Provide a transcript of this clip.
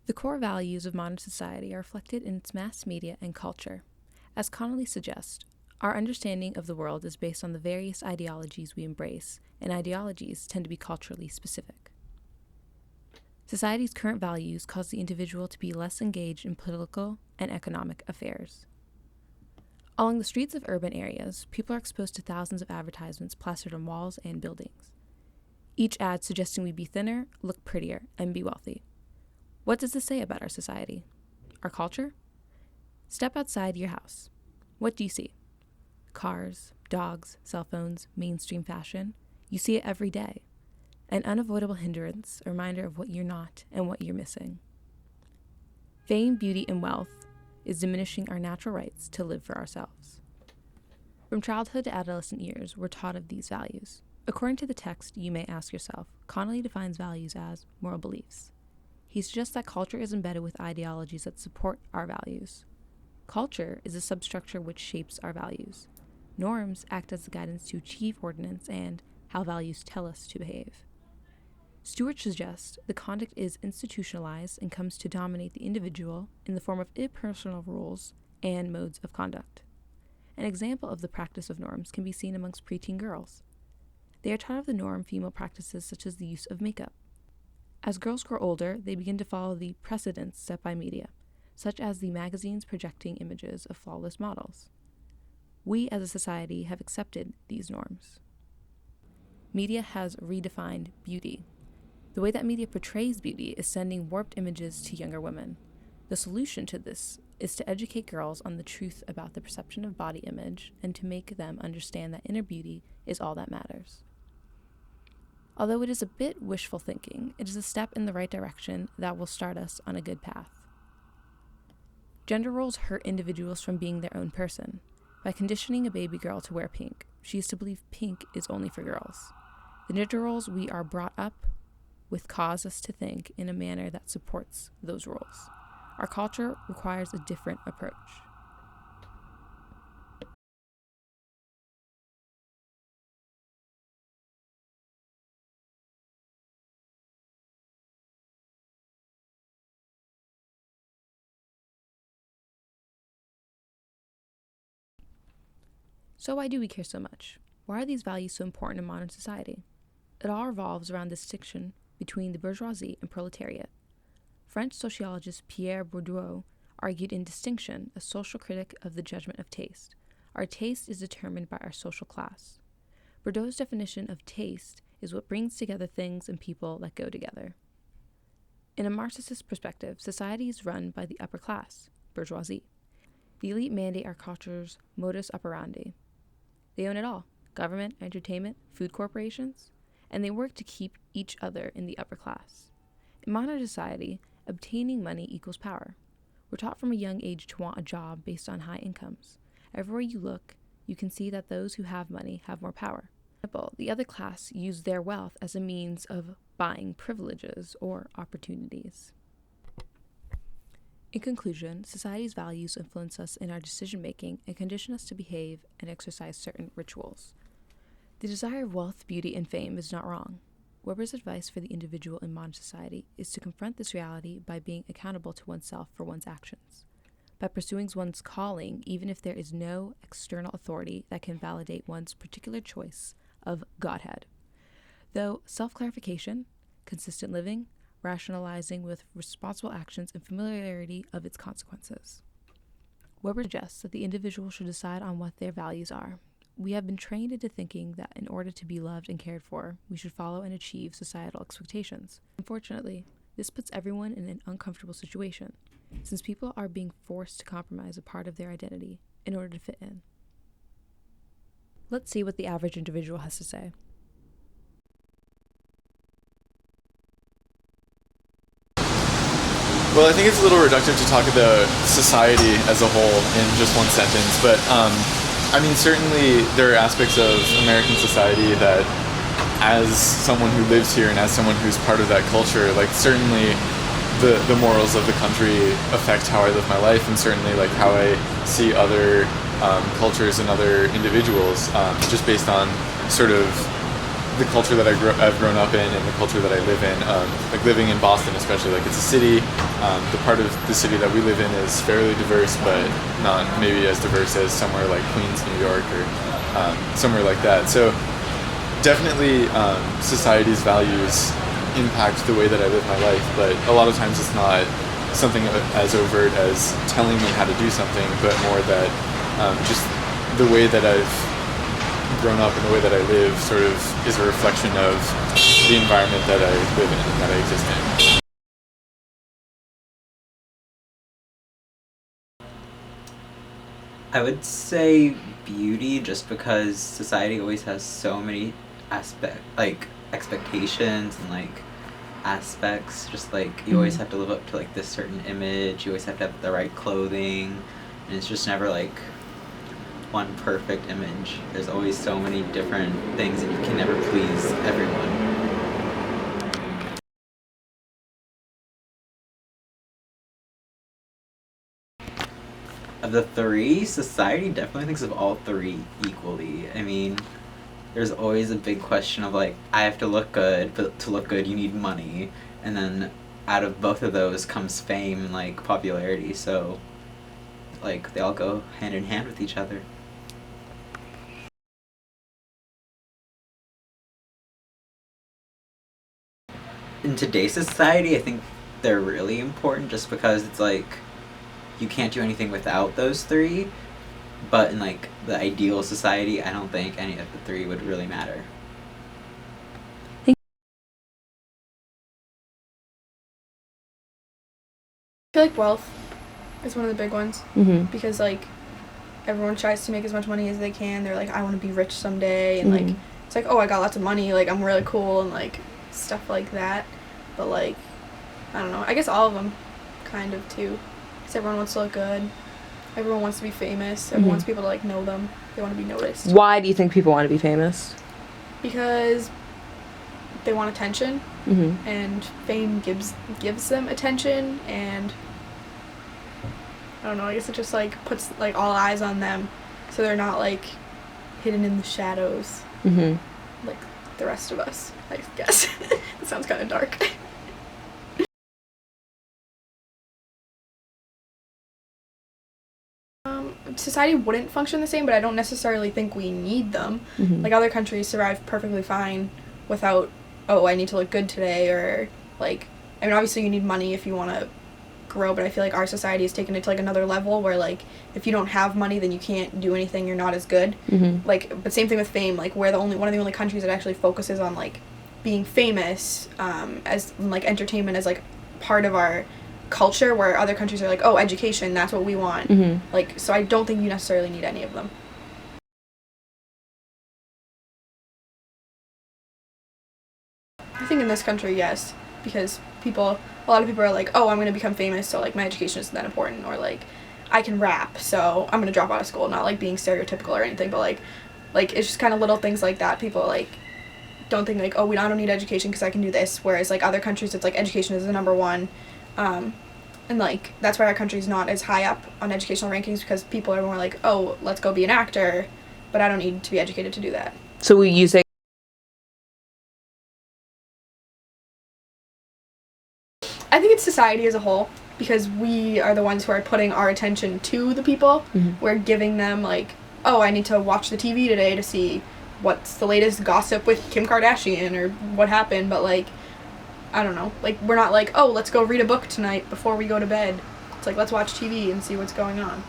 The core values of modern society are reflected in its mass media and culture. As Connolly suggests, our understanding of the world is based on the various ideologies we embrace, and ideologies tend to be culturally specific. Society's current values cause the individual to be less engaged in political and economic affairs. Along the streets of urban areas, people are exposed to thousands of advertisements plastered on walls and buildings. Each ad suggesting we be thinner, look prettier, and be wealthy. What does this say about our society? Our culture? Step outside your house. What do you see? Cars, dogs, cell phones, mainstream fashion. You see it every day. An unavoidable hindrance, a reminder of what you're not and what you're missing. Fame, beauty, and wealth is diminishing our natural rights to live for ourselves. From childhood to adolescent years, we're taught of these values. According to the text, you may ask yourself, Connolly defines values as moral beliefs. He suggests that culture is embedded with ideologies that support our values. Culture is a substructure which shapes our values. Norms act as the guidance to achieve ordinance and how values tell us to behave. Stewart suggests the conduct is institutionalized and comes to dominate the individual in the form of impersonal rules and modes of conduct. An example of the practice of norms can be seen amongst preteen girls. They are taught of the norm female practices such as the use of makeup. As girls grow older, they begin to follow the precedents set by media, such as the magazines projecting images of flawless models. We as a society have accepted these norms. Media has redefined beauty. The way that media portrays beauty is sending warped images to younger women. The solution to this is to educate girls on the truth about the perception of body image and to make them understand that inner beauty is all that matters. Although it is a bit wishful thinking, it is a step in the right direction that will start us on a good path. Gender roles hurt individuals from being their own person. By conditioning a baby girl to wear pink, she is to believe pink is only for girls. The gender roles we are brought up with cause us to think in a manner that supports those roles. Our culture requires a different approach. So why do we care so much? Why are these values so important in modern society? It all revolves around the distinction between the bourgeoisie and proletariat. French sociologist Pierre Bourdieu argued in Distinction, a social critic of the judgment of taste. Our taste is determined by our social class. Bourdieu's definition of taste is what brings together things and people that go together. In a Marxist perspective, society is run by the upper class, bourgeoisie. The elite mandate our culture's modus operandi. They own it all: government, entertainment, food corporations, and they work to keep each other in the upper class. In modern society, obtaining money equals power. We're taught from a young age to want a job based on high incomes. Everywhere you look, you can see that those who have money have more power. The other class use their wealth as a means of buying privileges or opportunities. In conclusion, society's values influence us in our decision-making and condition us to behave and exercise certain rituals. The desire of wealth, beauty, and fame is not wrong. Weber's advice for the individual in modern society is to confront this reality by being accountable to oneself for one's actions, by pursuing one's calling even if there is no external authority that can validate one's particular choice of Godhead. Though self-clarification, consistent living, rationalizing with responsible actions, and familiarity of its consequences. Weber suggests that the individual should decide on what their values are. We have been trained into thinking that in order to be loved and cared for, we should follow and achieve societal expectations. Unfortunately, this puts everyone in an uncomfortable situation, since people are being forced to compromise a part of their identity in order to fit in. Let's see what the average individual has to say. Well, I think it's a little reductive to talk about society as a whole in just one sentence, but certainly there are aspects of American society that, as someone who lives here and as someone who's part of that culture, like certainly the morals of the country affect how I live my life, and certainly like how I see other cultures and other individuals, just based on sort of the culture that I've grown up in and the culture that I live in. Like living in Boston, especially, like it's a city. The part of the city that we live in is fairly diverse, but not maybe as diverse as somewhere like Queens, New York, or somewhere like that. So definitely, society's values impact the way that I live my life, but a lot of times it's not something as overt as telling me how to do something, but more that just the way that I've grown up and the way that I live sort of is a reflection of the environment that I live in and that I exist in. I would say beauty, just because society always has so many expectations and like aspects. Just like you always have to live up to like this certain image. You always have to have the right clothing, and it's just never like one perfect image. There's always so many different things, and you can never please everyone. Of the three, society definitely thinks of all three equally. I mean, there's always a big question of like, I have to look good, but to look good you need money, and then out of both of those comes fame and like popularity, so like they all go hand in hand with each other. In today's society, I think they're really important, just because it's like you can't do anything without those three, but in like the ideal society, I don't think any of the three would really matter. I feel like wealth is one of the big ones, because like everyone tries to make as much money as they can. They're like, I want to be rich someday, and like it's like, oh, I got lots of money, like I'm really cool, and like stuff like that. But like, I don't know, I guess all of them kind of too, because everyone wants to look good, everyone wants to be famous, everyone wants people to like know them, they want to be noticed. Why do you think people want to be famous? Because they want attention, and fame gives them attention, and I don't know, I guess it just like puts like all eyes on them, so they're not like hidden in the shadows like the rest of us, I guess. That sounds kind of dark. Society wouldn't function the same, but I don't necessarily think we need them. Like other countries survive perfectly fine without, oh, I need to look good today, or like, I mean, obviously you need money if you want to grow, but I feel like our society has taken it to like another level where like if you don't have money, then you can't do anything, you're not as good. Like, but same thing with fame, like we're one of the only countries that actually focuses on like being famous as like entertainment as like part of our culture, where other countries are like, oh, education, that's what we want. Like, so I don't think you necessarily need any of them. I think in this country, yes, because a lot of people are like, oh, I'm going to become famous, so like my education isn't that important, or like I can rap, so I'm going to drop out of school. Not like being stereotypical or anything, but like it's just kind of little things like that. People like don't think like, oh, I don't need education because I can do this, whereas like other countries, it's like education is the number one. And like that's why our country's not as high up on educational rankings, because people are more like, oh, let's go be an actor, but I don't need to be educated to do that. So will you say? I think it's society as a whole, because we are the ones who are putting our attention to the people. We're giving them like, oh, I need to watch the TV today to see what's the latest gossip with Kim Kardashian or what happened, but like, I don't know, like we're not like, oh, let's go read a book tonight before we go to bed. It's like, let's watch TV and see what's going on.